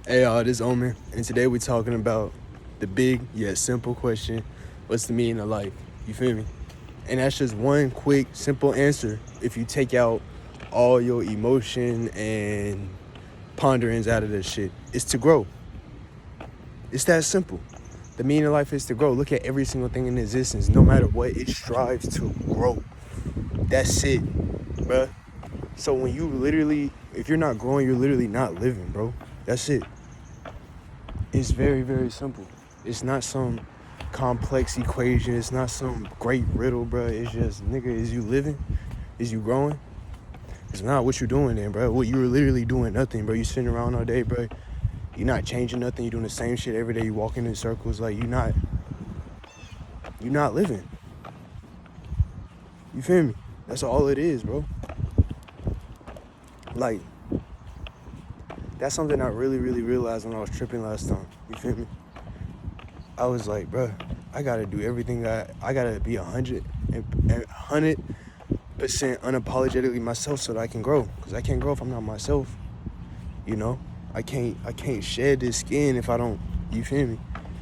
Hey y'all, this is Omen, and today we're talking about the big yet simple question, what's the meaning of life? You feel me? And that's just one quick, simple answer if you take out all your emotion and ponderings out of this shit. It's to grow. It's that simple. The meaning of life is to grow. Look at every single thing in existence, no matter what, it strives to grow. That's it, bruh. So when you literally, if you're not growing, you're literally not living, bro. That's it. It's very, very simple. It's not some complex equation. It's not some great riddle, bro. It's just, nigga, is you living? Is you growing? It's not what you're doing then, bro. What you're literally doing nothing, bro. You sitting around all day, bro. You're not changing nothing. You're doing the same shit every day. You walking in circles. Like, you're not living. You feel me? That's all it is, bro. Like, that's something I really, really realized when I was tripping last time. You feel me? I was like, bro, I gotta do everything. I gotta be 100% unapologetically myself so that I can grow. Because I can't grow if I'm not myself. You know, I can't shed this skin if I don't. You feel me?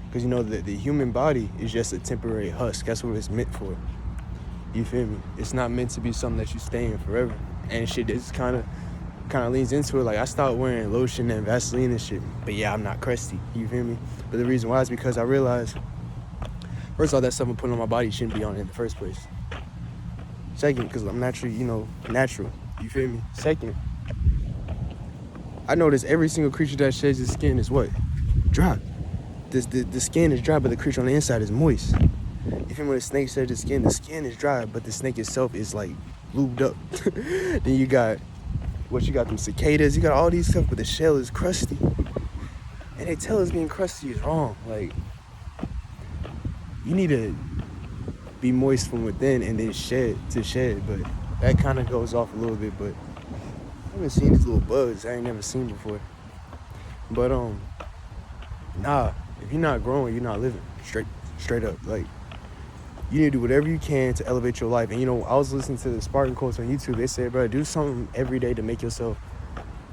Because you know the human body is just a temporary husk. That's what it's meant for. You feel me? It's not meant to be something that you stay in forever. And shit, this kind of leans into it. Like, I stopped wearing lotion and Vaseline and shit, but yeah, I'm not crusty. You feel me? But the reason why is because I realized, first of all, that stuff I'm putting on my body shouldn't be on it in the first place. Second, because I'm naturally, natural. You feel me? Second, I notice every single creature that sheds its skin is what? Dry. The skin is dry, but the creature on the inside is moist. You feel me? When a snake sheds its skin, the skin is dry, but the snake itself is like lubed up. Then you got them cicadas, you got all these stuff, but the shell is crusty. And they tell us being crusty is wrong. Like, you need to be moist from within and then shed, but that kind of goes off a little bit. But I haven't seen these little bugs I ain't never seen before. But nah, if you're not growing, you're not living. Straight up. Like, you need to do whatever you can to elevate your life. And I was listening to the Spartan quotes on YouTube. They said, bro, do something every day to make yourself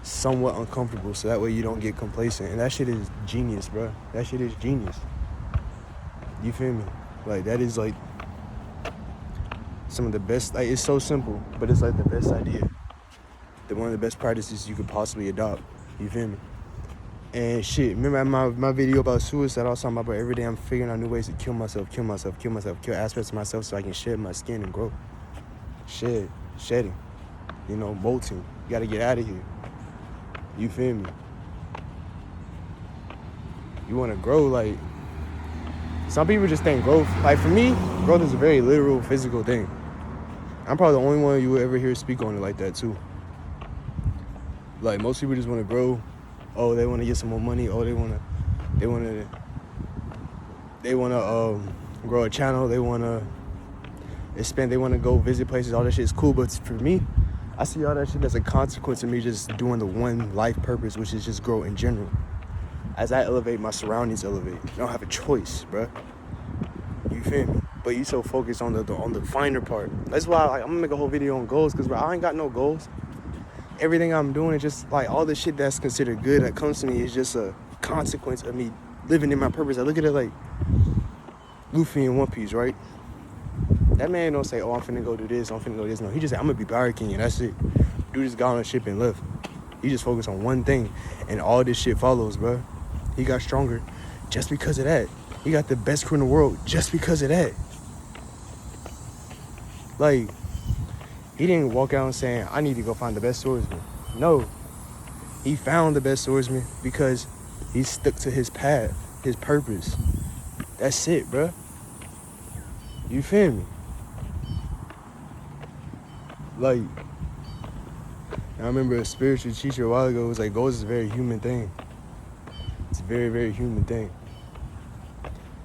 somewhat uncomfortable so that way you don't get complacent. And that shit is genius, bro. That shit is genius. You feel me? Like, that is like some of the best. Like, it's so simple, but it's like the best idea. One of the best practices you could possibly adopt. You feel me? And shit, remember my video about suicide, I was talking about every day I'm figuring out new ways to kill myself, kill aspects of myself so I can shed my skin and grow. Shedding, molting. You gotta get out of here. You feel me? You wanna grow, like, some people just think growth, like for me, growth is a very literal, physical thing. I'm probably the only one you will ever hear speak on it like that too. Like, most people just wanna grow. Oh, they want to get some more money. Oh, they want to grow a channel. They want to expand. They want to go visit places. All that shit is cool. But for me, I see all that shit as a consequence of me just doing the one life purpose, which is just grow in general. As I elevate, my surroundings elevate. I don't have a choice, bro. You feel me? But you so focused on the finer part. That's why I'm gonna make a whole video on goals, because I ain't got no goals. Everything I'm doing is just like all the shit that's considered good that comes to me is just a consequence of me living in my purpose. I look at it like Luffy in One Piece, right? That man don't say, oh, I'm finna go do this, I'm finna go do this. No, he just say, I'm gonna be Pirate King, and that's it. Dude just got on a ship and left. He just focused on one thing, and all this shit follows, bro. He got stronger just because of that. He got the best crew in the world just because of that. Like, he didn't walk out saying, I need to go find the best swordsman. No. He found the best swordsman because he stuck to his path, his purpose. That's it, bro. You feel me? Like, I remember a spiritual teacher a while ago was like, goals is a very human thing. It's a very, very human thing.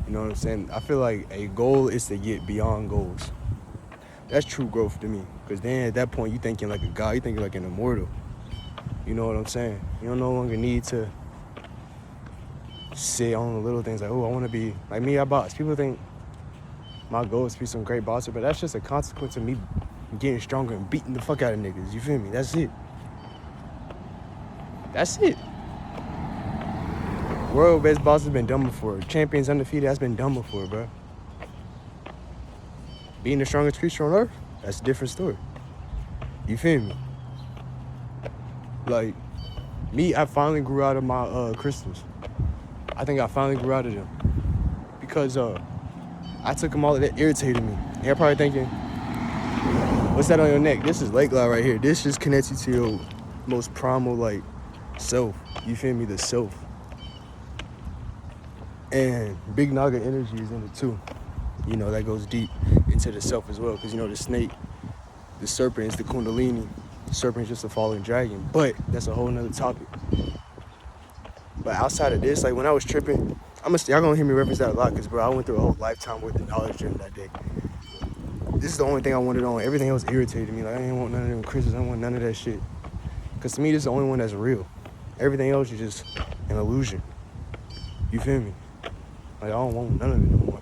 You know what I'm saying? I feel like a goal is to get beyond goals. That's true growth to me. Because then at that point, you thinking like a god. You thinking like an immortal. You know what I'm saying? You don't no longer need to sit on the little things like, oh, I want to be like me, I box. People think my goal is to be some great boxer, but that's just a consequence of me getting stronger and beating the fuck out of niggas. You feel me? That's it. That's it. World best boss has been done before. Champions undefeated, that's been done before, bro. Being the strongest creature on earth, that's a different story. You feel me? Like, me, I finally grew out of my crystals. I think I finally grew out of them. Because I took them all, that irritated me. You're probably thinking, what's that on your neck? This is Lake Law right here. This just connects you to your most primal, like, self. You feel me? The self. And Big Naga energy is in it too. You know, that goes deep into the self as well. Because, you know, the snake, the serpent is the kundalini. The serpent is just a fallen dragon. But that's a whole nother topic. But outside of this, like, when I was tripping, y'all gonna hear me reference that a lot. Because, bro, I went through a whole lifetime worth of knowledge during that day. This is the only thing I wanted on. Everything else irritated me. Like, I didn't want none of them crystals. I didn't want none of that shit. Because to me, this is the only one that's real. Everything else is just an illusion. You feel me? Like, I don't want none of it no more.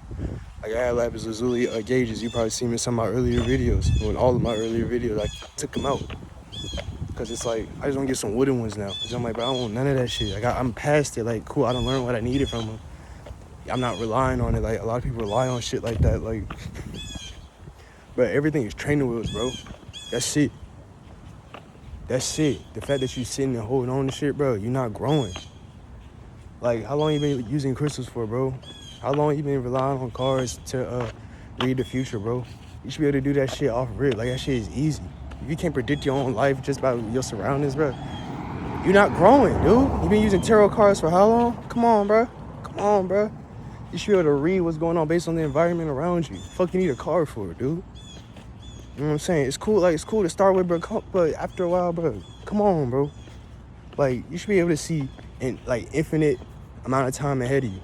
Like, I had lapis lazuli gauges. You probably seen me in some of my earlier videos. Well, in all of my earlier videos, I took them out. Because it's like, I just want to get some wooden ones now. Because I'm like, bro, I don't want none of that shit. Like, I'm past it. Like, cool, I done learned what I needed from them. I'm not relying on it. Like, a lot of people rely on shit like that. Like, bro, everything is training wheels, bro. That's it. That's it. The fact that you sitting and holding on to shit, bro, you're not growing. Like, how long you been using crystals for, bro? How long you been relying on cards to read the future, bro? You should be able to do that shit off rip. Like, that shit is easy. If you can't predict your own life just by your surroundings, bro, you're not growing, dude. You been using tarot cards for how long? Come on, bro. Come on, bro. You should be able to read what's going on based on the environment around you. Fuck, you need a card for it, dude. You know what I'm saying? It's cool, like, it's cool to start with, bro, but after a while, bro, come on, bro. Like, you should be able to see in, like, infinite amount of time ahead of you.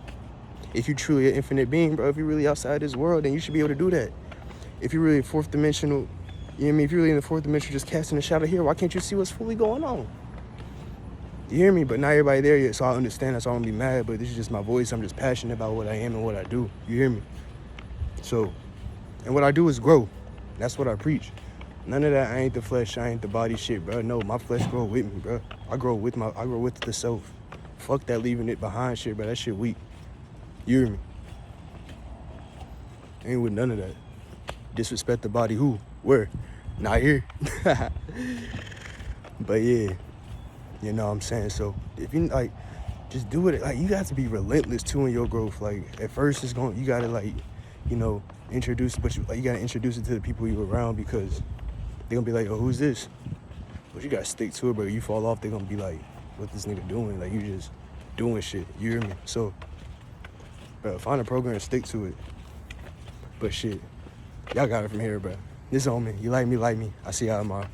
If you're truly an infinite being, bro, if you're really outside this world, then you should be able to do that. If you're really fourth dimensional, you know what I mean? If you're really in the fourth dimension just casting a shadow here, why can't you see what's fully going on? You hear me? But not everybody there yet, so I understand. That's why I'm gonna be mad, but this is just my voice. I'm just passionate about what I am and what I do. You hear me? So, and what I do is grow. That's what I preach. None of that, I ain't the flesh, I ain't the body shit, bro. No, my flesh grow with me, bro. I grow with the self. Fuck that leaving it behind shit, bro. That shit weak. You hear me? Ain't with none of that. Disrespect the body who? Where? Not here. But yeah, you know what I'm saying? So if you like, just do it. Like, you got to be relentless too in your growth. Like, at first you gotta, like, you know, introduce, but you gotta introduce it to the people you around, because they're gonna be like, oh, who's this? But you gotta stick to it, bro. You fall off, they're gonna be like, what this nigga doing? Like, you just doing shit. You hear me? So, bro, find a program and stick to it. But shit, y'all got it from here, bro. This on me. You like me, like me. I see y'all tomorrow.